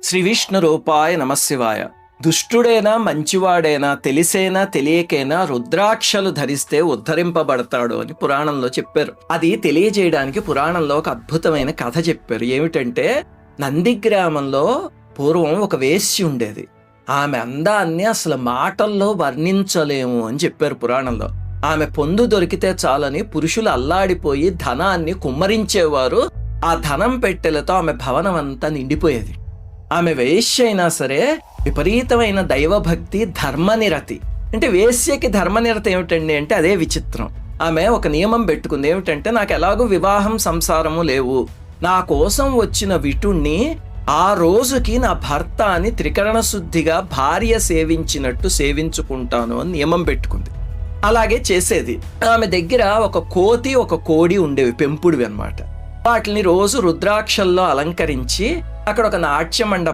శ్రీ విష్ణు రూపాయ నమశివాయ. దుష్టుడైనా మంచివాడైనా తెలిసేనా తెలియకైనా రుద్రాక్షలు ధరిస్తే ఉద్ధరింపబడతాడు అని పురాణంలో చెప్పారు. అది తెలియజేయడానికి పురాణంలో ఒక అద్భుతమైన కథ చెప్పారు. ఏమిటంటే, నందిగ్రామంలో పూర్వం ఒక వేశ్య ఉండేది. ఆమె అందాన్ని అసలు మాటల్లో వర్ణించలేము అని చెప్పారు పురాణంలో. ఆమె పొందు దొరికితే చాలని పురుషులు అల్లాడిపోయి ధనాన్ని కుమ్మరించేవారు. ఆ ధనం పెట్టెలతో ఆమె భవనం అంతా నిండిపోయేది. ఆమె వేశ్య అయినా సరే విపరీతమైన దైవభక్తి, ధర్మనిరతి. అంటే వేశ్యకి ధర్మనిరతి ఏమిటండి అంటే అదే విచిత్రం. ఆమె ఒక నియమం పెట్టుకుంది. ఏమిటంటే, నాకు ఎలాగో వివాహం సంసారము లేవు, నా కోసం వచ్చిన విటుణ్ణి ఆ రోజుకి నా భర్త అని త్రికరణ శుద్ధిగా భార్య సేవించినట్టు సేవించుకుంటాను అని నియమం పెట్టుకుంది. అలాగే చేసేది. ఆమె దగ్గర ఒక కోతి, ఒక కోడి ఉండేవి, పెంపుడివి అన్నమాట. వాటిని రోజు రుద్రాక్షల్లో అలంకరించి అక్కడ ఒక నాట్య మండపం